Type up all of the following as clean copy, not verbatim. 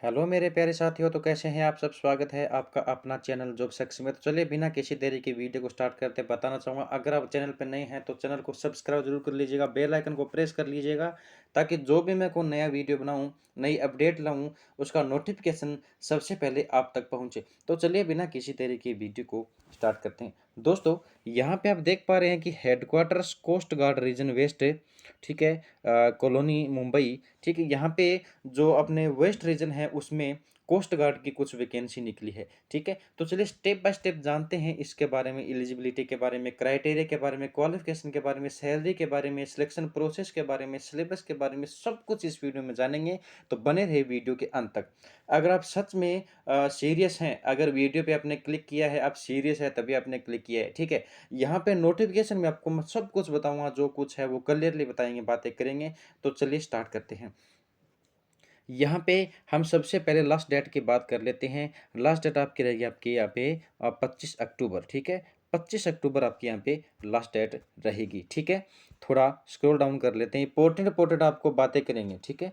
Hello मेरे प्यारे साथियों, तो कैसे हैं आप सब। स्वागत है आपका अपना चैनल जॉब सक्सेस में। तो चलिए बिना किसी देरी की वीडियो को स्टार्ट करते बताना चाहूँगा, अगर आप चैनल पर नए हैं तो चैनल को सब्सक्राइब जरूर कर लीजिएगा, बेल आइकन को प्रेस कर लीजिएगा, ताकि जो भी मैं कोई नया वीडियो बनाऊँ, नई अपडेट लाऊँ, उसका नोटिफिकेशन सबसे पहले आप तक पहुँचे। तो चलिए बिना किसी देरी की वीडियो को स्टार्ट करते हैं। दोस्तों, यहाँ पे आप देख पा रहे हैं कि headquarters coast guard region west, ठीक है, कॉलोनी मुंबई, ठीक है। यहाँ पे जो अपने वेस्ट रीजन है उसमें कोस्ट गार्ड की कुछ वैकेंसी निकली है, ठीक है। तो चलिए स्टेप बाय स्टेप जानते हैं इसके बारे में, एलिजिबिलिटी के बारे में, क्राइटेरिया के बारे में, क्वालिफिकेशन के बारे में, सैलरी के बारे में, सिलेक्शन प्रोसेस के बारे में, सिलेबस के बारे में, सब कुछ इस वीडियो में जानेंगे। तो बने रहे वीडियो के अंत तक। अगर आप सच में सीरियस हैं, अगर वीडियो पे आपने क्लिक किया है, आप सीरियस है तभी आपने क्लिक किया है, ठीक है। यहाँ पे नोटिफिकेशन में आपको मैं सब कुछ बताऊंगा, जो कुछ है वो क्लियरली बताएंगे, बातें करेंगे। तो चलिए स्टार्ट करते हैं। यहाँ पे हम सबसे पहले लास्ट डेट की बात कर लेते हैं। लास्ट डेट आपकी रहेगी आपके यहाँ पे 25 अक्टूबर, ठीक है। 25 अक्टूबर आपके यहाँ पे लास्ट डेट रहेगी, ठीक है। थोड़ा स्क्रॉल डाउन कर लेते हैं, इंपॉर्टेंट इंपॉर्टेंट आपको बातें करेंगे, ठीक है।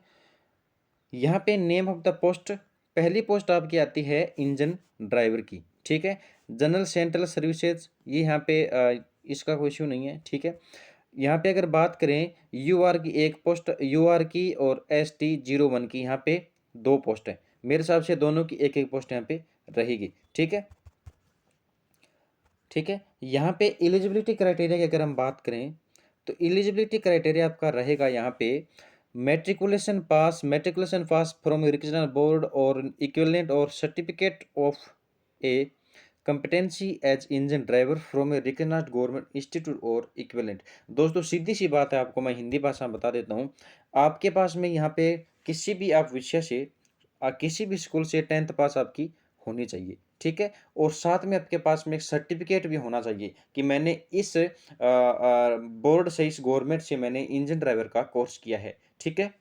यहाँ पे नेम ऑफ द पोस्ट, पहली पोस्ट आपकी आती है इंजन ड्राइवर की, ठीक है। जनरल सेंट्रल सर्विसेज, ये यहाँ पे इसका कोई इशू नहीं है, ठीक है। यहाँ पे अगर बात करें यूआर की एक पोस्ट, यूआर की और ST01 की, यहाँ पे दो पोस्ट है। मेरे हिसाब से दोनों की एक एक पोस्ट यहाँ पे रहेगी, ठीक है। ठीक है, यहाँ पे एलिजिबिलिटी क्राइटेरिया की अगर हम बात करें तो एलिजिबिलिटी क्राइटेरिया आपका रहेगा यहाँ पे matriculation pass from regional board और इक्विवेलेंट और certificate of a competency as engine driver from a recognised government institute और इक्विवेलेंट। दोस्तों सीधी सी बात है, आपको मैं हिंदी भाषा में बता देता हूँ। आपके पास में यहाँ पे किसी भी आप विषय से किसी भी स्कूल से 10th पास आपकी होनी चाहिए, ठीक है। और साथ में आपके पास में एक सर्टिफिकेट भी होना चाहिए कि मैंने इस बोर्ड से, इस गवर्नमेंट से मैंने इंजन ड्राइवर का कोर्स किया है, ठीक है।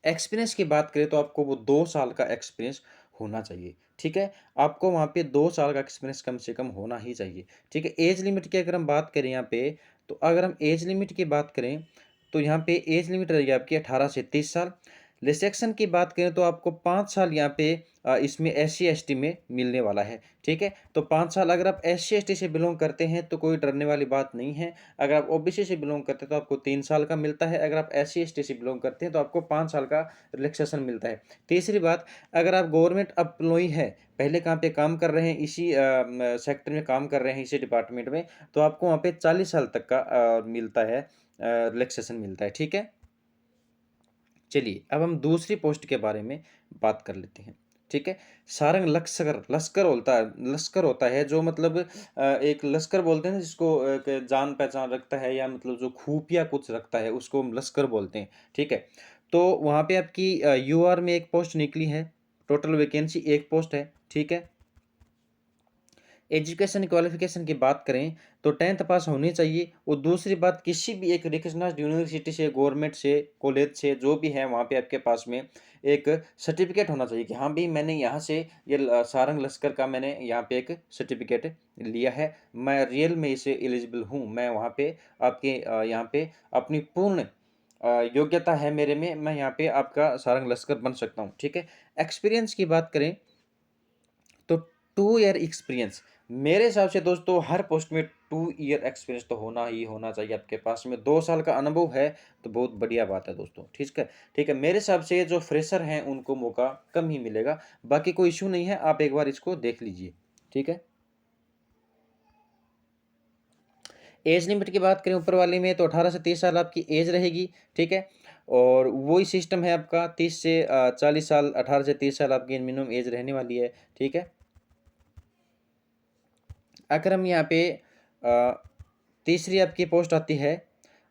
एक्सपीरियंस की बात करें तो आपको वो 2 साल का एक्सपीरियंस होना चाहिए, ठीक है। आपको वहाँ पे 2 साल का एक्सपीरियंस कम से कम होना ही चाहिए, ठीक है। एज लिमिट की अगर हम बात करें यहाँ पे, तो अगर हम एज लिमिट की बात करें तो यहाँ पे एज लिमिट रहेगी आपकी 18 से 30 साल। रिसेक्शन की बात करें तो आपको 5 साल यहाँ पे इसमें SC ST में मिलने वाला है, ठीक है। तो 5 साल अगर आप SC ST से बिलोंग करते हैं तो कोई डरने वाली बात नहीं है। अगर आप OBC से बिलोंग करते हैं तो आपको 3 साल का मिलता है। अगर आप SC ST से बिलोंग करते हैं तो आपको 5 साल का रिलैक्सेशन मिलता है। तीसरी बात, अगर आप गवर्नमेंट एम्प्लॉई हैं, पहले कहाँ पे काम कर रहे हैं, इसी सेक्टर में काम कर रहे हैं, इसी डिपार्टमेंट में, तो आपको वहाँ पे 40 साल तक का मिलता है, रिलैक्सेशन मिलता है, ठीक है। चलिए अब हम दूसरी पोस्ट के बारे में बात कर लेते हैं, ठीक है। सारंग लश्कर, लश्कर होता है जो मतलब एक लश्कर बोलते हैं ना, जिसको एक जान पहचान रखता है, या मतलब जो खुफिया कुछ रखता है उसको हम लश्कर बोलते हैं, ठीक है। तो वहाँ पे आपकी UR में एक पोस्ट निकली है, टोटल वैकेंसी एक पोस्ट है, ठीक है। एजुकेशन क्वालिफिकेशन की बात करें तो 10th पास होनी चाहिए। और दूसरी बात, किसी भी एक रिकग्नाइज्ड यूनिवर्सिटी से, गवर्नमेंट से, कॉलेज से, जो भी है वहाँ पे आपके पास में एक सर्टिफिकेट होना चाहिए कि हाँ भाई मैंने यहाँ से ये सारंग लश्कर का मैंने यहाँ पे एक सर्टिफिकेट लिया है, मैं रियल में इसे एलिजिबल हूँ, मैं वहाँ पे आपके यहाँ पे अपनी पूर्ण योग्यता है मेरे में, मैं यहाँ पे आपका सारंग लश्कर बन सकता हूँ, ठीक है। एक्सपीरियंस की बात करें तो 2 ईयर एक्सपीरियंस, मेरे हिसाब से दोस्तों हर पोस्ट में 2 ईयर एक्सपीरियंस तो होना ही होना चाहिए। आपके पास में 2 साल का अनुभव है तो बहुत बढ़िया बात है दोस्तों, ठीक है। ठीक है, मेरे हिसाब से जो फ्रेशर हैं उनको मौका कम ही मिलेगा, बाकी कोई इशू नहीं है, आप एक बार इसको देख लीजिए, ठीक है। एज लिमिट की बात करें ऊपर वाले में तो 18 से 30 साल आपकी एज रहेगी, ठीक है। और वही सिस्टम है आपका 30 से 40 साल, 18 से 30 साल आपकी मिनिमम एज रहने वाली है, ठीक है। अगर हम यहाँ पे अ, तीसरी आपकी पोस्ट आती है,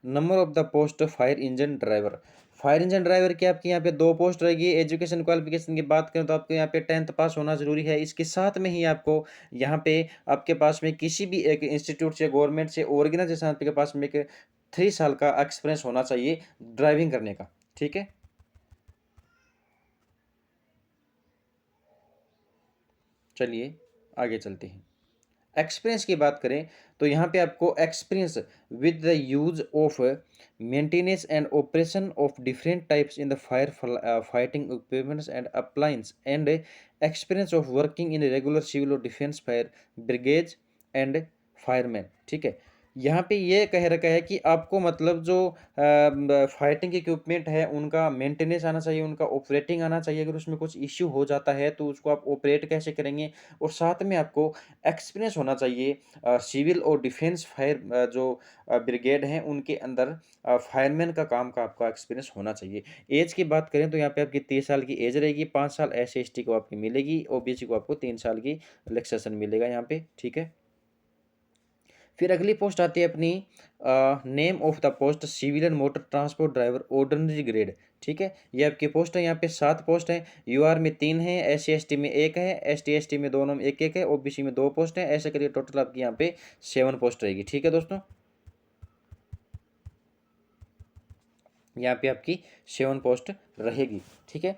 number of the post fire engine driver. Fire engine driver की आपकी यहाँ पे दो पोस्ट रहेगी। एजुकेशन क्वालिफिकेशन की बात करें तो आपको यहाँ पे 10th पास होना जरूरी है। इसके साथ में ही आपको यहाँ पे आपके पास में किसी भी एक इंस्टीट्यूट से, गवर्नमेंट से, ऑर्गेनाइजेशन आपके पास में एक 3 साल का एक्सपीरियंस होना चाहिए ड्राइविंग करने का, ठीक है। चलिए आगे चलते हैं। एक्सपीरियंस की बात करें तो यहाँ पे आपको experience with the use of maintenance and operation of different types in the fire fighting equipments and appliance and experience of working in regular civil और defence fire brigade and fireman. ठीक है, यहाँ पे ये कह रखा है कि आपको मतलब जो फाइटिंग इक्विपमेंट है उनका मेंटेनेंस आना चाहिए, उनका ऑपरेटिंग आना चाहिए। अगर उसमें कुछ इश्यू हो जाता है तो उसको आप ऑपरेट कैसे करेंगे, और साथ में आपको एक्सपीरियंस होना चाहिए सिविल और डिफेंस फायर जो ब्रिगेड हैं उनके अंदर फायरमैन का काम का आपका एक्सपीरियंस होना चाहिए। एज की बात करें तो यहाँ पे आपकी 30 साल की एज रहेगी, 5 साल SC/ST को आपकी मिलेगी, OBC को आपको 3 साल की रिलैक्सेशन मिलेगा यहाँ पे। ठीक है, फिर अगली पोस्ट आती है अपनी name of the post civilian motor transport driver ordinary grade. ठीक है, ये आपकी पोस्ट है, यहाँ पे 7 पोस्ट हैं। UR में 3 है, SC/ST में 1 है, ST/ST में दोनों में 1-1 है, OBC में 2 पोस्ट हैं। ऐसे करिए टोटल आपकी यहाँ पे 7 पोस्ट रहेगी। ठीक है दोस्तों, यहाँ पे आपकी 7 पोस्ट रहेगी। ठीक है,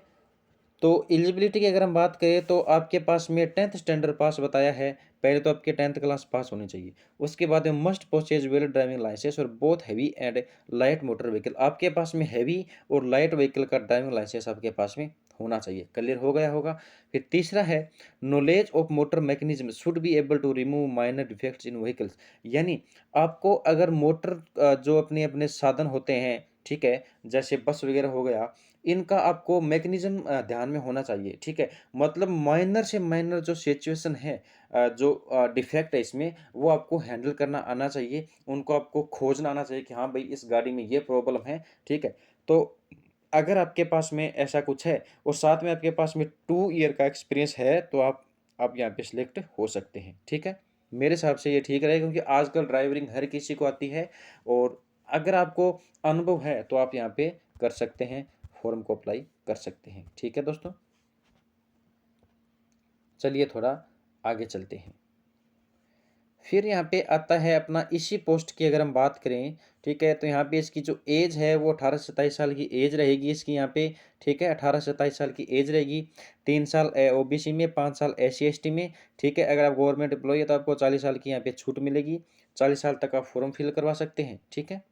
तो एलिजिबिलिटी की अगर हम बात करें तो आपके पास में 10th स्टैंडर्ड पास बताया है। पहले तो आपके 10th क्लास पास होनी चाहिए। उसके बाद में must purchase valid driving licence और both heavy and light motor vehicle. आपके पास में हैवी और लाइट व्हीकल का ड्राइविंग लाइसेंस आपके पास में होना चाहिए। क्लियर हो गया होगा। फिर तीसरा है knowledge of motor mechanism should be able to remove minor defects in vehicles. यानी आपको अगर मोटर जो अपने अपने साधन होते हैं, ठीक है, जैसे बस वगैरह हो गया, इनका आपको मैकेनिज्म ध्यान में होना चाहिए। ठीक है, मतलब माइनर से माइनर जो सिचुएशन है, जो डिफेक्ट है इसमें, वो आपको हैंडल करना आना चाहिए। उनको आपको खोजना आना चाहिए कि हाँ भाई इस गाड़ी में ये प्रॉब्लम है। ठीक है, तो अगर आपके पास में ऐसा कुछ है और साथ में आपके पास में 2 ईयर का एक्सपीरियंस है तो आप यहाँ पे सिलेक्ट हो सकते हैं। ठीक है, मेरे हिसाब से ये ठीक रहेगा, क्योंकि आजकल ड्राइवरिंग हर किसी को आती है, और अगर आपको अनुभव है तो आप यहाँ पे कर सकते हैं, फॉर्म को अप्लाई कर सकते हैं। ठीक है दोस्तों, चलिए थोड़ा आगे चलते हैं। फिर यहाँ पे आता है अपना इसी पोस्ट की अगर हम बात करें, ठीक है, तो यहाँ पे इसकी जो एज है वो 18 से 27 साल की एज रहेगी इसकी यहाँ पे। ठीक है, 18 से 27 साल की एज रहेगी। 3 साल OBC में, 5 साल SC/ST में। ठीक है, अगर आप गवर्नमेंट एम्प्लॉई है तो आपको 40 साल की यहाँ पे छूट मिलेगी। 40 साल तक आप फॉर्म फिल करवा सकते हैं। ठीक है,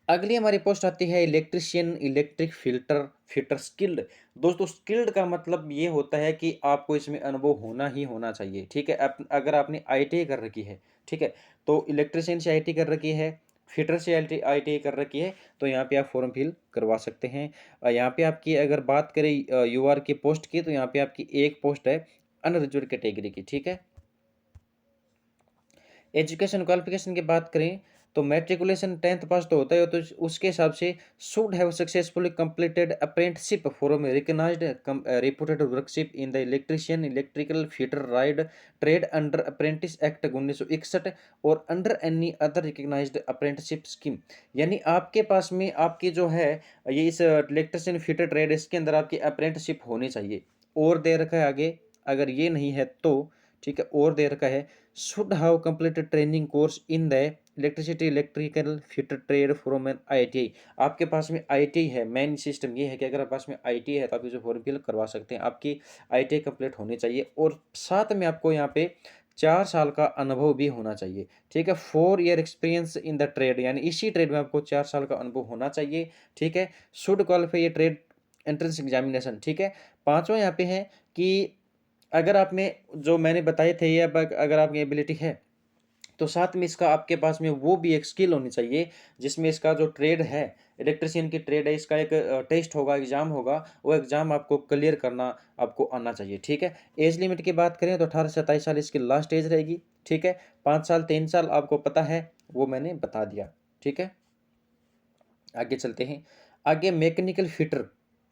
अगली हमारी पोस्ट आती है electrician electric filter fitter skilled. दोस्तों स्किल्ड का मतलब ये होता है कि आपको इसमें अनुभव होना ही होना चाहिए। ठीक है, अगर आपने ITI कर रखी है, ठीक है, तो इलेक्ट्रिशियन से ITI कर रखी है, फिटर से ITI कर रखी है, तो यहाँ पे आप फॉर्म फिल करवा सकते हैं। यहाँ पे आपकी अगर बात करें UR की पोस्ट की, तो यहाँ पे आपकी एक पोस्ट है अनरिजर्व कैटेगरी की। ठीक है, एजुकेशन क्वालिफिकेशन की बात करें तो मैट्रिकुलेशन 10th पास तो होता है, तो उसके हिसाब से should have successfully completed apprenticeship from recognised reported workshop in the electrician electrical fitter ride trade under apprentice act 1961 और under any other recognised apprenticeship scheme. यानी आपके पास में आपकी जो है ये इस इलेक्ट्रिशियन फिटर ट्रेड, इसके अंदर आपकी अप्रेंटिसशिप होनी चाहिए। और दे रखा है आगे, अगर ये नहीं है तो, ठीक है, और दे रखा है should have completed training course in the electricity electrical fitter trade from an ITI। आपके पास में ITI है। मेन सिस्टम ये है कि अगर आपके पास में ITI है तो आप इसे फॉर्म फिल करवा सकते हैं। आपकी ITI कंप्लीट होनी चाहिए, और साथ में आपको यहाँ पे 4 साल का अनुभव भी होना चाहिए। ठीक है, 4 year experience in the trade, यानी इसी ट्रेड में आपको 4 साल का अनुभव होना चाहिए। ठीक है, शुड क्वालिफाई ये ट्रेड एंट्रेंस एग्जामिनेशन। ठीक है, पांचवा यहाँ पे है कि अगर आप में जो मैंने बताए थे ये, अब अगर आपकी एबिलिटी है तो साथ में इसका आपके पास में वो भी एक स्किल होनी चाहिए जिसमें इसका जो ट्रेड है, इलेक्ट्रिशियन की ट्रेड है, इसका एक टेस्ट होगा, एग्जाम होगा, वो एग्जाम आपको क्लियर करना आपको आना चाहिए। ठीक है, एज लिमिट की बात करें तो 18 से 27 साल इसकी लास्ट एज रहेगी। ठीक है, 5 साल 3 साल आपको पता है, वो मैंने बता दिया। ठीक है, आगे चलते हैं। आगे मैकेनिकल फिटर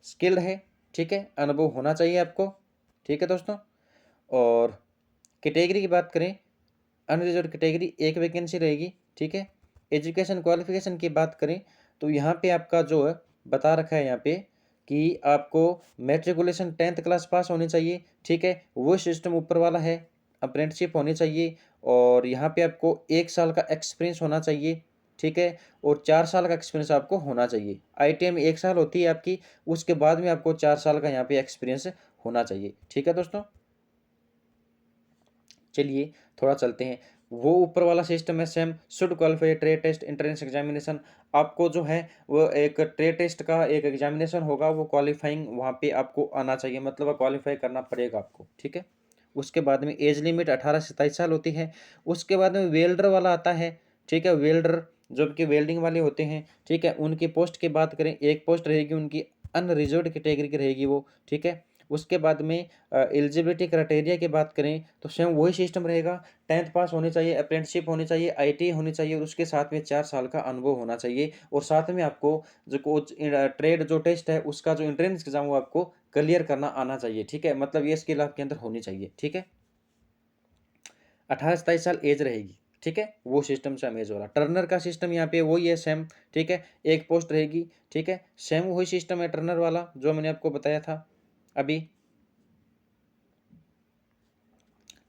स्किल्ड है। ठीक है, अनुभव होना चाहिए आपको। ठीक है दोस्तों, और कैटेगरी की बात करें, अनरिजर्व कैटेगरी एक वैकेंसी रहेगी। ठीक है, एजुकेशन क्वालिफिकेशन की बात करें तो यहाँ पे आपका जो है बता रखा है यहाँ पे कि आपको मैट्रिकुलेशन 10th क्लास पास होनी चाहिए। ठीक है, वो सिस्टम ऊपर वाला है, अप्रेंटिसशिप होनी चाहिए, और यहाँ पे आपको 1 साल का एक्सपीरियंस होना चाहिए। ठीक है, और 4 साल का एक्सपीरियंस आपको होना चाहिए। ITI में 1 साल होती है आपकी, उसके बाद में आपको 4 साल का यहाँ पे एक्सपीरियंस होना चाहिए। ठीक है दोस्तों, चलिए थोड़ा चलते हैं। वो ऊपर वाला सिस्टम है same, should qualify trade test entrance examination. आपको जो है वो एक ट्रेड टेस्ट का एक एग्जामिनेशन होगा, वो क्वालिफाइंग वहाँ पे आपको आना चाहिए, मतलब क्वालिफाई करना पड़ेगा आपको, ठीक है। उसके बाद में एज लिमिट 18 से 27 साल होती है। उसके बाद में वेल्डर वाला आता है, ठीक है। वेल्डर जो कि वेल्डिंग वाले होते हैं, ठीक है, उनकी पोस्ट की बात करें, एक पोस्ट रहेगी उनकी अनरिजर्व्ड कैटेगरी की रहेगी वो, ठीक है। उसके बाद में एलिजिबिलिटी क्राइटेरिया की बात करें तो सेम वही सिस्टम रहेगा। 10th पास होनी चाहिए, अप्रेंटिसशिप होनी चाहिए, आईटीआई होनी चाहिए और उसके साथ में 4 साल का अनुभव होना चाहिए। और साथ में आपको जो कोच ट्रेड जो टेस्ट है उसका जो एंट्रेंस एग्जाम वो आपको क्लियर करना आना चाहिए, ठीक है। मतलब ये स्किल आपके अंदर होनी चाहिए, ठीक है। 18 से 27 साल एज रहेगी, ठीक है। वो सिस्टम से एज हो रहा। टर्नर का सिस्टम यहाँ पे वही है सेम, ठीक है। एक पोस्ट रहेगी, ठीक है। सेम वही सिस्टम है टर्नर वाला जो मैंने आपको बताया था अभी।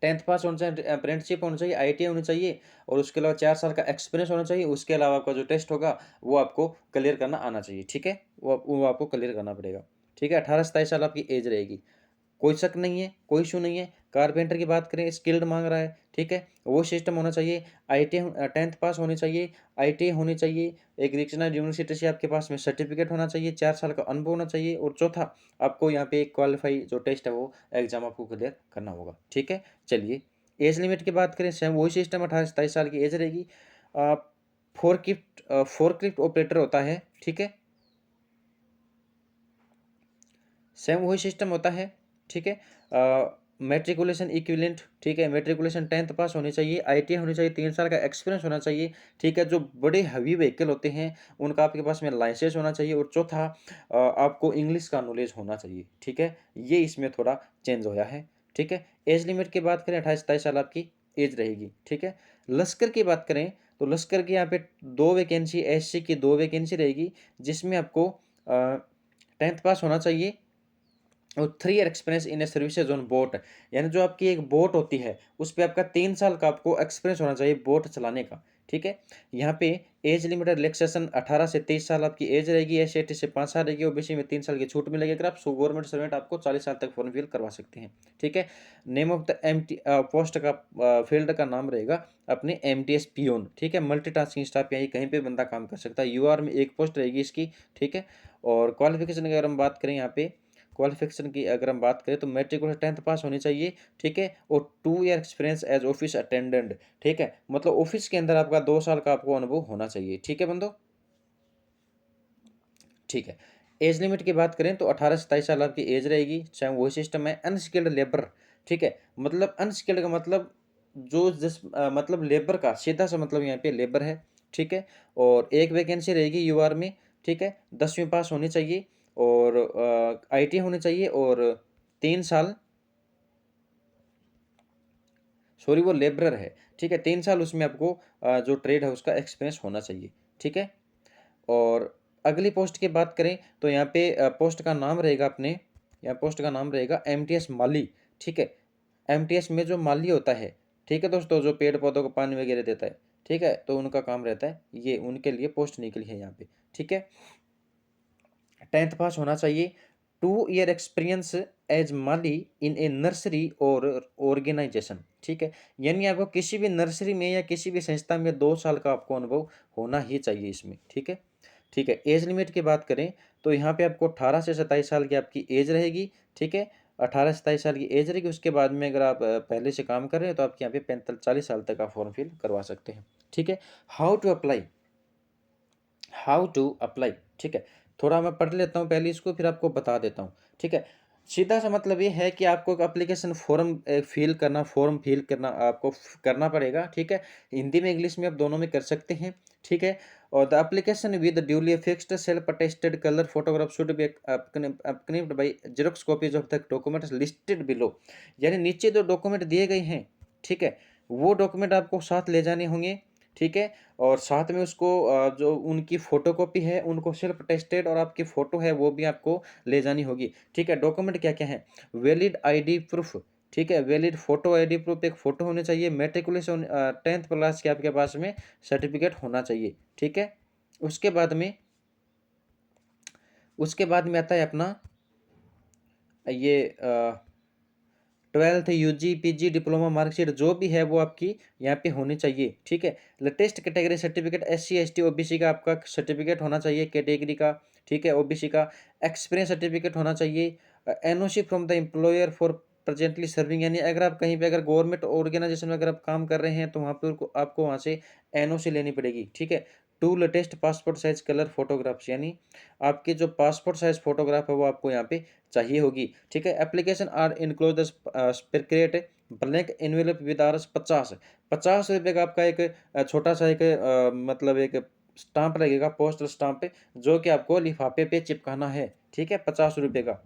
10th पास होना चाहिए, अप्रेंटिसशिप होना चाहिए, आईटीआई होनी चाहिए और उसके अलावा 4 साल का एक्सपीरियंस होना चाहिए। उसके अलावा आपका जो टेस्ट होगा वो आपको क्लियर करना आना चाहिए, ठीक है। वो आपको क्लियर करना पड़ेगा, ठीक है। 18 से 27 साल आपकी एज रहेगी, कोई शक नहीं है, कोई इशू नहीं है। कारपेंटर की बात करें, स्किल्ड मांग रहा है, ठीक है, वो सिस्टम होना चाहिए। आईटीआई 10th पास होनी चाहिए, आईटीआई होनी चाहिए, एक रीजनल यूनिवर्सिटी से आपके पास में सर्टिफिकेट होना चाहिए, 4 साल का अनुभव होना चाहिए और चौथा आपको यहाँ पे क्वालिफाई जो टेस्ट है वो एग्जाम आपको क्लियर करना होगा, ठीक है। चलिए एज लिमिट की बात करें, सेम वही सिस्टम 18 से 27 साल की एज रहेगी। फोरक्लिफ्ट ऑपरेटर होता है, ठीक है, सेम वही सिस्टम होता है, ठीक है। मेट्रिकुलेशन इक्विवेलेंट, ठीक है, मेट्रिकुलेशन 10th पास होनी चाहिए, आईटीआई होनी चाहिए, 3 साल का एक्सपीरियंस होना चाहिए, ठीक है। जो बड़े हैवी व्हीकल होते हैं उनका आपके पास में लाइसेंस होना चाहिए और चौथा आपको इंग्लिश का नॉलेज होना चाहिए, ठीक है। ये इसमें थोड़ा चेंज होया है, ठीक है। एज लिमिट की बात करें 28 से 27 साल आपकी एज रहेगी, ठीक है। लश्कर की बात करें तो लश्कर की यहाँ पे 2 वैकेंसी, एससी की 2 वैकेंसी रहेगी, जिसमें आपको 10th पास होना चाहिए और 3 year experience in A services on boat. यानी जो आपकी एक बोट होती है उस पर आपका 3 साल का आपको एक्सपीरियंस होना चाहिए बोट चलाने का, ठीक है। यहाँ पे एज लिमिट रिलैक्सेशन 18 से 23 साल आपकी एज रहेगी, एस से 5 साल रहेगी, ओबीसी में 3 साल की छूट मिलेगी। अगर आप गवर्नमेंट सर्वेंट आपको 40 साल तक फॉर्म फिल करवा सकते हैं, ठीक है। नेम ऑफ द पोस्ट का फील्ड का नाम रहेगा अपने एमटीएस पियोन, ठीक है। मल्टीटास्किंग स्टाफ यानी कहीं पे बंदा काम कर सकता है। यूआर में एक पोस्ट रहेगी इसकी, ठीक है। और क्वालिफिकेशन की अगर हम बात करें यहाँ पे क्वालिफिकेशन की अगर हम बात करें तो मेट्रिकुलेशन 10th पास होनी चाहिए, ठीक है। और 2 year experience as office attendant, ठीक है, मतलब ऑफिस के अंदर आपका 2 साल का आपको अनुभव होना चाहिए, ठीक है बंदो, ठीक है। एज लिमिट की बात करें तो 18 से 27 साल आपकी एज रहेगी, चाहे वही सिस्टम है। अनस्किल्ड लेबर, ठीक है, मतलब अनस्किल्ड का मतलब जो मतलब लेबर का सीधा सा मतलब यहाँ पे लेबर है, ठीक है। और एक वैकेंसी रहेगी यूआर में, ठीक है। 10वीं पास होनी चाहिए और आईटी होनी चाहिए और 3 साल, सॉरी वो लेबरर है, ठीक है। 3 साल उसमें आपको जो ट्रेड है उसका एक्सपीरियंस होना चाहिए, ठीक है। और अगली पोस्ट की बात करें तो यहाँ पे पोस्ट का नाम रहेगा अपने, यहाँ पोस्ट का नाम रहेगा एमटीएस माली, ठीक है। एमटीएस में जो माली होता है, ठीक है दोस्तों, जो पेड़ पौधों को पानी वगैरह देता है, ठीक है, तो उनका काम रहता है, ये उनके लिए पोस्ट निकली है यहाँ पे, ठीक है। 10th पास होना चाहिए, 2 ईयर एक्सपीरियंस एज माली इन ए नर्सरी और ऑर्गेनाइजेशन, ठीक है। यानी आपको किसी भी नर्सरी में या किसी भी संस्था में 2 साल का आपको अनुभव होना ही चाहिए इसमें, ठीक है, ठीक है। एज लिमिट की बात करें तो यहाँ पे आपको 18 से 27 साल की आपकी एज रहेगी, ठीक है। 18 से 27 साल की एज रहेगी। उसके बाद में अगर आप पहले से काम कर रहे हैं तो आपके यहाँ पे 45 40 साल तक आप फॉर्म फिल करवा सकते हैं, ठीक है। How to apply, how to apply, ठीक है। थोड़ा मैं पढ़ लेता हूँ पहले इसको, फिर आपको बता देता हूँ, ठीक है। सीधा सा मतलब ये है कि आपको एक एप्लीकेशन फॉर्म फिल करना आपको करना पड़ेगा, ठीक है। हिंदी में इंग्लिश में आप दोनों में कर सकते हैं, ठीक है। और the application with duly fixed self attested colour photograph should be accompanied by xerox copies of the documents listed below. यानी नीचे जो डॉक्यूमेंट दिए गए हैं, ठीक है, वो डॉक्यूमेंट आपको साथ ले जाने होंगे, ठीक है। और साथ में उसको जो उनकी फ़ोटोकॉपी है उनको सेल्फ अटेस्टेड और आपकी फ़ोटो है वो भी आपको ले जानी होगी, ठीक है। डॉक्यूमेंट क्या-क्या हैं? वैलिड आईडी प्रूफ़, ठीक है, वैलिड फ़ोटो आईडी प्रूफ़ एक फ़ोटो होनी चाहिए, मैट्रिकुलेशन 10th क्लास के आपके पास में सर्टिफ़िकेट होना चाहिए, ठीक है। उसके बाद में उसके बाद में आता है अपना ये 12th UG PG diploma marksheet जो भी है वो आपकी यहाँ पे होनी चाहिए, ठीक है। Latest category certificate SC ST OBC का आपका सर्टिफिकेट होना चाहिए कैटेगरी का, ठीक है। ओबीसी का एक्सपीरियंस सर्टिफिकेट होना चाहिए। NOC from the employer for presently serving, यानी अगर आप कहीं पे अगर गवर्नमेंट ऑर्गेनाइजेशन में अगर आप काम कर रहे हैं तो वहाँ पे आपको वहाँ से एनओसी लेनी पड़ेगी, ठीक है। Two latest passport size colour photographs, यानी आपके जो पासपोर्ट साइज फोटोग्राफ है वो आपको यहाँ पे चाहिए होगी, ठीक है। Application are enclose create blank envelope with R 50 रुपये का आपका एक छोटा सा एक मतलब एक स्टाम्प लगेगा, पोस्टल स्टाम्प पे, जो कि आपको लिफाफे पे चिपकाना है, ठीक है, 50 रुपये का,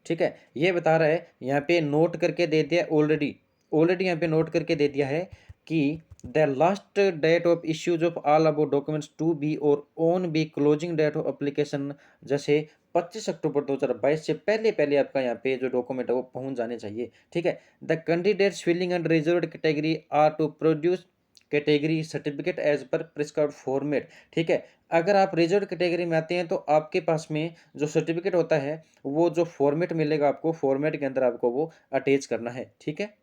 ठीक है। ये बता रहा है यहाँ पे नोट करके दे दिया ऑलरेडी, ऑलरेडी यहाँ पे नोट करके दे दिया है कि the last date of issues of all about documents to be or on be closing date of application, जैसे 25 अक्टूबर 2022 से पहले पहले आपका यहाँ पे जो डॉक्यूमेंट है वो पहुंच जाने चाहिए, ठीक है। The candidates filling and reserved category are to produce category certificate as per prescribed format, ठीक है। अगर आप रिजर्व कैटेगरी में आते हैं तो आपके पास में जो सर्टिफिकेट होता है वो जो फॉर्मेट मिलेगा आपको, फॉर्मेट के अंदर आपको वो अटैच करना है, ठीक है।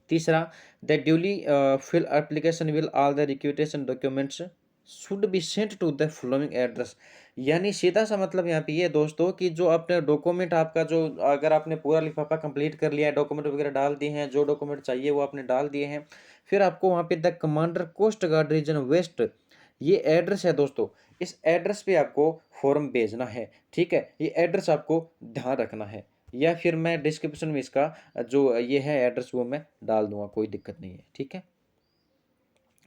तीसरा, the duly fill application will all the requisition documents should be sent to the following address, यानी सीधा सा मतलब यहाँ पे ये दोस्तों कि जो आपने डॉक्यूमेंट आपका जो अगर आपने पूरा लिफाफा कंप्लीट कर लिया है, डॉक्यूमेंट वगैरह डाल दिए हैं, जो डॉक्यूमेंट चाहिए वो आपने डाल दिए हैं, फिर आपको वहाँ पे the commander coast guard region west, ये एड्रेस है दोस्तों, इस एड्रेस पे आपको फॉर्म भेजना है, ठीक है। ये एड्रेस आपको ध्यान रखना है, या फिर मैं डिस्क्रिप्शन में इसका जो ये है एड्रेस वो मैं डाल दूंगा, कोई दिक्कत नहीं है, ठीक है।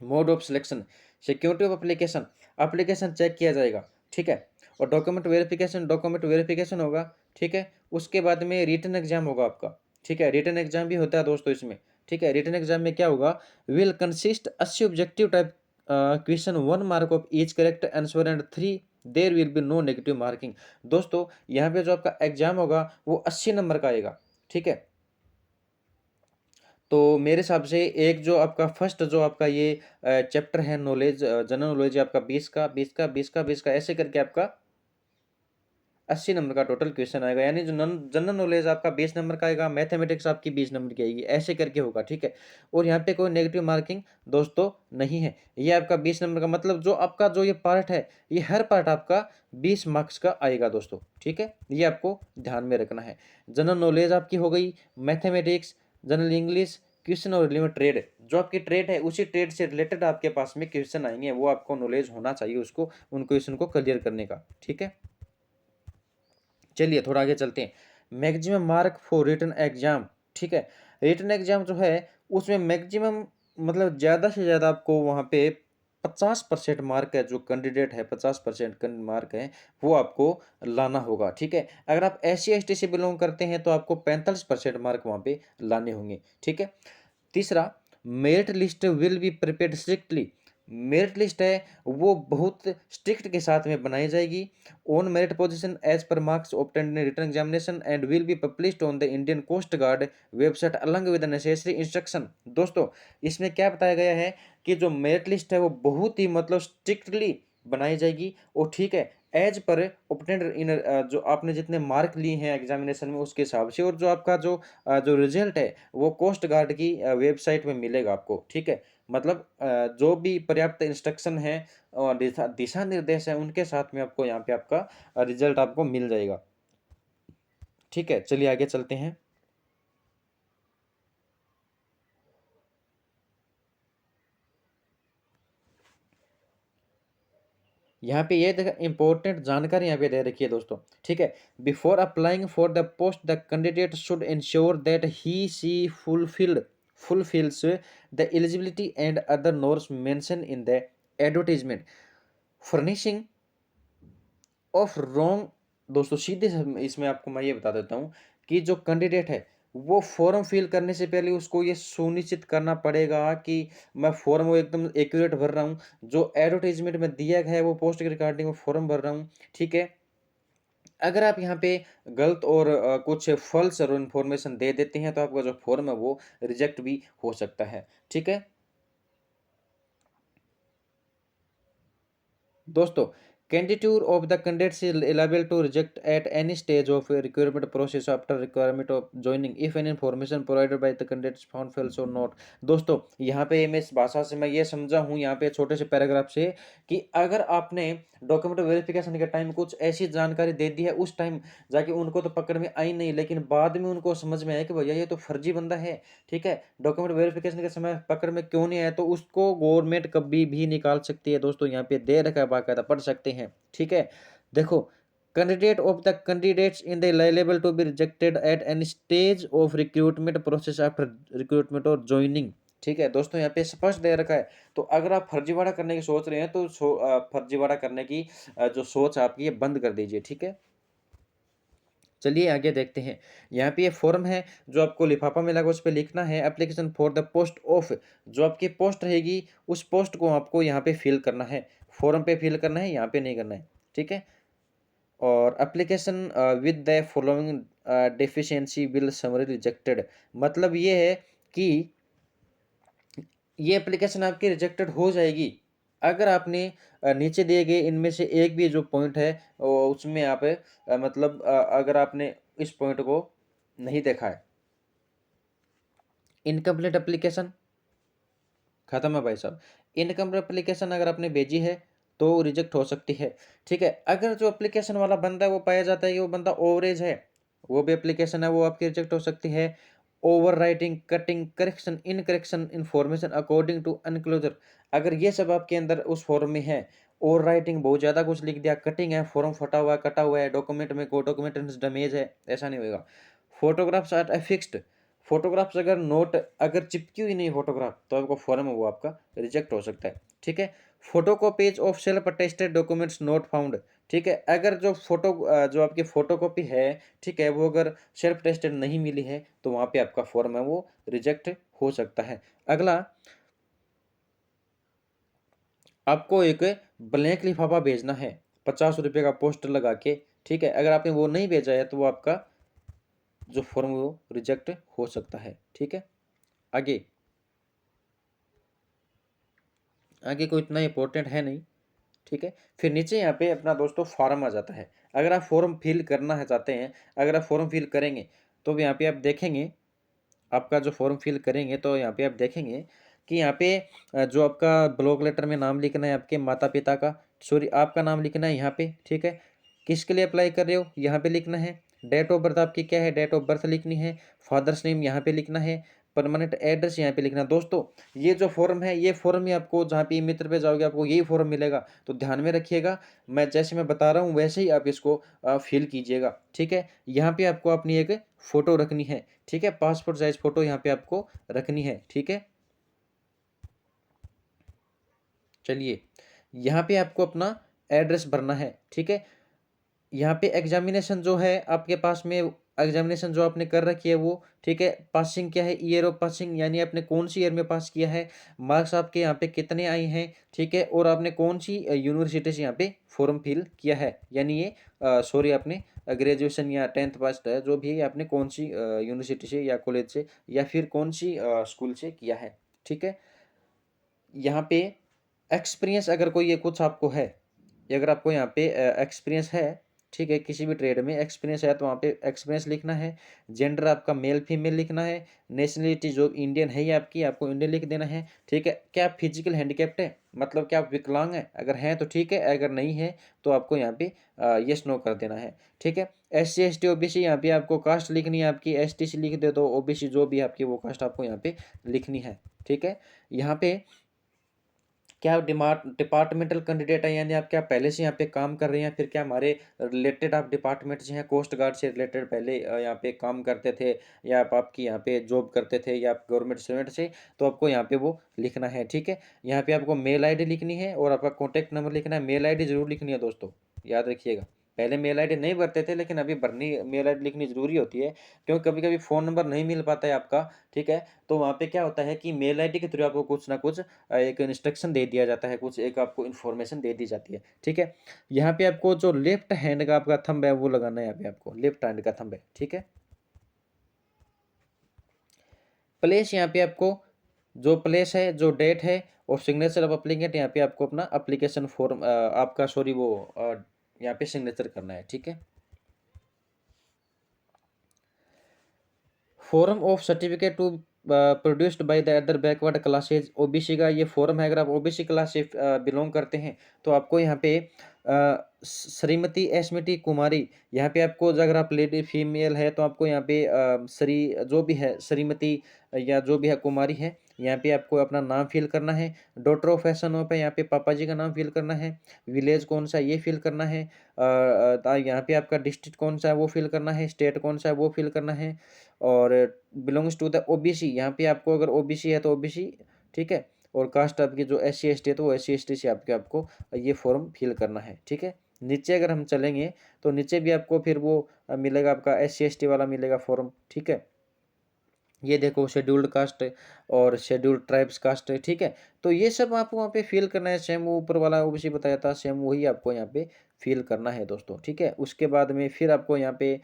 Mode of selection, security of application, application check किया जाएगा, ठीक है। और डॉक्यूमेंट वेरिफिकेशन होगा, ठीक है। उसके बाद में रिटन एग्जाम होगा आपका, ठीक है। रिटन एग्जाम भी होता है दोस्तों इसमें, ठीक है। रिटन एग्जाम में क्या होगा, will consist 80 objective type question, 1 mark of each correct answer and 3 there will be no negative marking. दोस्तों यहाँ पे जो आपका एग्जाम होगा वो 80 नंबर का आएगा, ठीक है। तो मेरे हिसाब से एक जो आपका फर्स्ट जो आपका ये चैप्टर है नॉलेज, जनरल नॉलेज आपका 20 का ऐसे करके आपका 80 नंबर का टोटल क्वेश्चन आएगा, यानी जो जनरल नॉलेज आपका 20 नंबर का आएगा, मैथमेटिक्स आपकी 20 नंबर की आएगी, ऐसे करके होगा, ठीक है। और यहाँ पे कोई नेगेटिव मार्किंग दोस्तों नहीं है, ये आपका 20 नंबर का मतलब जो आपका जो ये पार्ट है, ये हर पार्ट आपका 20 मार्क्स का आएगा दोस्तों, ठीक है। ये आपको ध्यान में रखना है। जनरल नॉलेज आपकी हो गई, मैथमेटिक्स, जनरल इंग्लिश, क्वेश्चन और रिलेवेंट ट्रेड, जो आपकी ट्रेड है उसी ट्रेड से रिलेटेड आपके पास में क्वेश्चन आएंगे, वो आपको नॉलेज होना चाहिए उसको, उन क्वेश्चन को क्लियर करने का, ठीक है। चलिए थोड़ा आगे चलते हैं। Maximum mark for written exam, ठीक है। रिटन एग्जाम जो है उसमें मैक्सिमम मतलब ज़्यादा से ज़्यादा आपको वहाँ पे 50% मार्क है, जो कैंडिडेट है 50% मार्क है वो आपको लाना होगा, ठीक है। अगर आप एस सी एस टी से बिलोंग करते हैं तो आपको 45% मार्क वहाँ पे लाने होंगे, ठीक है। तीसरा, merit list will be prepared strictly, merit list है वो बहुत स्ट्रिक्ट के साथ में बनाई जाएगी on merit position as per marks obtained in written examination and will be published on the Indian coast guard website along with necessary instruction. दोस्तों इसमें क्या बताया गया है कि जो मेरिट लिस्ट है वो बहुत ही मतलब स्ट्रिक्टली बनाई जाएगी, और ठीक है एज पर ऑब्टेन्ड इन जो आपने जितने मार्क लिए हैं एग्जामिनेशन में उसके हिसाब से, और जो आपका जो रिजल्ट है वो कोस्ट गार्ड की वेबसाइट में मिलेगा आपको, ठीक है। मतलब जो भी पर्याप्त इंस्ट्रक्शन है और दिशा दिशा निर्देश है उनके साथ में आपको यहाँ पे आपका रिजल्ट आपको मिल जाएगा, ठीक है। चलिए आगे चलते हैं। यहाँ पे ये देखा इंपॉर्टेंट जानकारी यहाँ पे दे रखी है दोस्तों, ठीक है। Before applying for the post the candidate should ensure that he she fulfils the eligibility and other norms mention in the advertisement furnishing of wrong. दोस्तों सीधे इसमें आपको मैं ये बता देता हूँ कि जो कैंडिडेट है वो फॉर्म फिल करने से पहले उसको ये सुनिश्चित करना पड़ेगा कि मैं फॉर्म वो एकदम एक्यूरेट भर रहा हूँ, जो एडवर्टाइजमेंट में दिया गया है वो पोस्ट के रिगार्डिंग वो फॉर्म भर रहा हूँ, ठीक है। अगर आप यहाँ पे गलत और कुछ फॉल्स इन्फॉर्मेशन दे देते हैं तो आपका जो फॉर्म है वो रिजेक्ट भी हो सकता है, ठीक है। दोस्तों Candidature of the candidates is liable to reject at any stage of a recruitment process after requirement of joining if any information provided by the candidates found false or not। दोस्तों यहाँ पे मैं इस भाषा से मैं ये समझा हूँ यहाँ पे छोटे से पैराग्राफ से कि अगर आपने डॉक्यूमेंट वेरिफिकेशन के टाइम कुछ ऐसी जानकारी दे दी है उस टाइम जाके उनको तो पकड़ में आई नहीं, लेकिन बाद में उनको समझ में आया कि भैया ये तो फर्जी बंदा है, ठीक है, डॉक्यूमेंट वेरिफिकेशन के समय पकड़ में क्यों नहीं आया, तो उसको गवर्नमेंट कभी भी निकाल सकती है। दोस्तों यहाँ पे दे रखा है, बाकायदा पढ़ सकते हैं, ठीक है। देखो, candidate of the candidates in the liable to be rejected at any stage of recruitment process after recruitment और ज्वाइनिंग, ठीक है दोस्तों यहाँ पे स्पष्ट दे रखा है। तो अगर आप फर्जीवाड़ा करने की सोच रहे हैं तो फर्जीवाड़ा करने की जो सोच आपकी ये बंद कर दीजिए, ठीक है। चलिए आगे देखते हैं। यहाँ पे ये फॉर्म है जो आपको लिफाफा मिलेगा, उस पर लिखना है application for the post of, जो आपकी पोस्ट रहेगी उस पोस्ट को आपको यहाँ पे फिल करना है, फॉर्म पे फिल करना है, यहाँ पे नहीं करना है, ठीक है। और application with the following deficiency will summary rejected, मतलब ये है कि ये एप्लीकेशन आपकी रिजेक्टेड हो जाएगी अगर आपने नीचे दिए गए इनमें से एक भी जो पॉइंट है उसमें आप मतलब अगर आपने इस पॉइंट को नहीं देखा है। इनकम्प्लीट एप्लीकेशन खत्म है भाई साहब। इनकम्प्लीट एप्लीकेशन अगर आपने भेजी है तो रिजेक्ट हो सकती है, ठीक है। अगर जो एप्लीकेशन वाला बंदा है वो पाया जाता है कि वो बंदा ओवरेज है, वो भी एप्लीकेशन है वो आपकी रिजेक्ट हो सकती है। Overwriting, cutting, correction, incorrection information according to enclosure, अगर ये सब आपके अंदर उस फॉर्म में है, ओवर राइटिंग बहुत ज़्यादा कुछ लिख दिया, कटिंग है, फॉर्म फटा हुआ है, कटा हुआ है, डॉक्यूमेंट में कोई डॉक्यूमेंट डैमेज है, ऐसा नहीं होगा। फोटोग्राफ्स आर फिक्स्ड, फोटोग्राफ्स अगर नोट अगर चिपकी हुई नहीं फोटोग्राफ तो आपको फॉर्म है वो आपका रिजेक्ट हो सकता है, ठीक है। Photocopies of self attested documents not found, ठीक है, अगर जो फोटो जो आपकी फोटोकॉपी है, ठीक है, वो अगर सेल्फ अटेस्टेड नहीं मिली है तो वहाँ पे आपका फॉर्म है वो रिजेक्ट हो सकता है। अगला, आपको एक ब्लैंक लिफाफा भेजना है 50 रुपये का पोस्टर लगा के, ठीक है, अगर आपने वो नहीं भेजा है तो वो आपका जो फॉर्म वो रिजेक्ट हो सकता है, ठीक है। आगे आगे कोई इतना इंपॉर्टेंट है नहीं, ठीक है। फिर नीचे यहाँ पे अपना दोस्तों फॉर्म आ जाता है। अगर आप फॉर्म फिल करना है चाहते हैं, अगर आप फॉर्म फिल करेंगे तो यहाँ पे आप देखेंगे, आपका जो फॉर्म फिल करेंगे तो यहाँ पे आप देखेंगे कि यहाँ पे जो आपका ब्लॉक लेटर में नाम लिखना है आपके माता पिता का, सॉरी आपका नाम लिखना है यहाँ पे, ठीक है। किसके लिए अप्लाई कर रहे हो यहाँ पे लिखना है। डेट ऑफ बर्थ आपकी क्या है, डेट ऑफ बर्थ लिखनी है। फादर्स नेम यहाँ पे लिखना है। परमानेंट एड्रेस यहाँ पे लिखना है। दोस्तों ये जो फॉर्म है ये फॉर्म ही आपको जहाँ पे मित्र पे जाओगे आपको यही फॉर्म मिलेगा, तो ध्यान में रखिएगा। मैं जैसे मैं बता रहा हूँ वैसे ही आप इसको फिल कीजिएगा, ठीक है। यहाँ पे आपको अपनी एक फ़ोटो रखनी है, ठीक है, पासपोर्ट साइज फ़ोटो यहाँ पे आपको रखनी है, ठीक है। चलिए यहाँ पे आपको अपना एड्रेस भरना है, ठीक है। यहाँ पे एग्जामिनेशन जो है आपके पास में, एग्जामिनेशन जो आपने कर रखी है वो, ठीक है, पासिंग क्या है, ईयर ऑफ पासिंग यानी आपने कौन सी ईयर में पास किया है, मार्क्स आपके यहाँ पे कितने आए हैं, ठीक है, और आपने कौन सी यूनिवर्सिटी से यहाँ पे फॉर्म फिल किया है, यानी ये सॉरी आपने ग्रेजुएशन या 10th पास है जो भी है आपने कौन सी यूनिवर्सिटी से या कॉलेज से या फिर कौन सी स्कूल से किया है, ठीक है। यहाँ पे एक्सपीरियंस अगर कोई ये कुछ आपको है, अगर आपको यहाँ पे एक्सपीरियंस है, ठीक है, किसी भी ट्रेड में एक्सपीरियंस है तो वहाँ पे एक्सपीरियंस लिखना है। जेंडर आपका मेल फीमेल लिखना है। नेशनलिटी जो इंडियन है ये आपकी, आपको इंडियन लिख देना है, ठीक है। क्या आप फिजिकल हैंडीकैप्ड है, मतलब क्या आप विकलांग हैं, अगर हैं तो ठीक है, अगर नहीं है तो आपको यहाँ पे यस नो कर देना है, ठीक है। SC ST OBC यहाँ पे आपको कास्ट लिखनी है आपकी, STC लिख दे तो OBC जो भी आपकी वो कास्ट आपको यहाँ पे लिखनी है, ठीक है। यहाँ पे क्या आप डिपार्टमेंटल कैंडिडेट हैं, यानी आप क्या पहले से यहाँ पे काम कर रहे हैं, फिर क्या हमारे रिलेटेड आप डिपार्टमेंट से हैं, कोस्ट गार्ड से रिलेटेड पहले यहाँ पे काम करते थे, या आप आपकी यहाँ पे जॉब करते थे, या आप गवर्नमेंट सर्वेंट से, तो आपको यहाँ पे वो लिखना है, ठीक है। यहाँ पे आपको मेल ID लिखनी है और आपका कॉन्टैक्ट नंबर लिखना है। मेल ID जरूर लिखनी है दोस्तों, याद रखिएगा। पहले मेल ID नहीं भरते थे लेकिन अभी भरनी, मेल ID लिखनी जरूरी होती है, क्योंकि कभी कभी फ़ोन नंबर नहीं मिल पाता है आपका, ठीक है। तो वहाँ पे क्या होता है कि मेल ID के थ्रू आपको कुछ ना कुछ एक इंस्ट्रक्शन दे दिया जाता है, कुछ एक आपको इन्फॉर्मेशन दे दी जाती है, ठीक है। यहाँ पे आपको जो लेफ्ट हैंड का आपका थंब है वो लगाना है, यहाँ पे आपको लेफ्ट हैंड का थंब है, ठीक है। प्लेस यहाँ पे आपको जो प्लेस है, जो डेट है और सिग्नेचर ऑफ एप्लीकेंट, यहाँ पे आपको अपना एप्लीकेशन फॉर्म आपका सॉरी वो यहाँ पे सिग्नेचर करना है, ठीक है। Form of certificate to produced by the other backward classes, OBC का ये फॉर्म है। अगर आप ओबीसी क्लास से बिलोंग करते हैं तो आपको यहाँ पे श्रीमती एसमिति कुमारी, यहाँ पे आपको अगर आप लेडी फीमेल है तो आपको यहाँ पे श्री जो भी है श्रीमती या जो भी है कुमारी है, यहाँ पे आपको अपना नाम फिल करना है। डॉटर ऑफ फैशन हो पे यहाँ पे पापा जी का नाम फिल करना है। विलेज कौन सा ये फिल करना है। यहाँ पे आपका डिस्ट्रिक्ट कौन सा है वो फिल करना है। स्टेट कौन सा है वो फिल करना है। और बिलोंग्स टू द ओबीसी, यहाँ पे आपको अगर ओबीसी है तो ओबीसी, ठीक है। और कास्ट आपकी जो एससी एसटी है तो वो एससी एसटी से आपको ये फॉर्म फिल करना है, ठीक है। नीचे अगर हम चलेंगे तो नीचे भी आपको फिर वो मिलेगा, आपका एससी एसटी वाला मिलेगा फॉर्म, ठीक है। ये देखो शेड्यूल्ड कास्ट और शेड्यूल्ड ट्राइब्स कास्ट है, ठीक है। तो ये सब आपको वहाँ पे फिल करना है। सेम वो ऊपर वाला ओबीसी बताया था, सेम वही आपको यहाँ पे फिल करना है दोस्तों, ठीक है। उसके बाद में फिर आपको यहाँ पे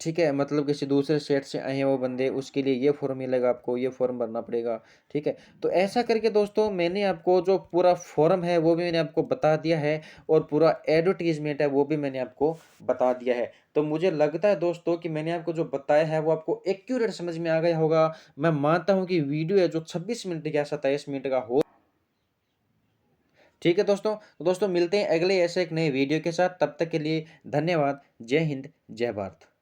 ठीक है, मतलब किसी दूसरे स्टेट से आए हैं वो बंदे, उसके लिए ये फॉर्म मिलेगा, आपको ये फॉर्म भरना पड़ेगा, ठीक है। तो ऐसा करके दोस्तों मैंने आपको जो पूरा फॉर्म है वो भी मैंने आपको बता दिया है, और पूरा एडवर्टीजमेंट है वो भी मैंने आपको बता दिया है। तो मुझे लगता है दोस्तों कि मैंने आपको जो बताया है वो आपको एक्यूरेट समझ में आ गया होगा। मैं मानता हूँ कि वीडियो है जो 26 मिनट या 27 मिनट का हो, ठीक है दोस्तों। तो दोस्तों मिलते हैं अगले ऐसे एक नए वीडियो के साथ, तब तक के लिए धन्यवाद। जय हिंद, जय भारत।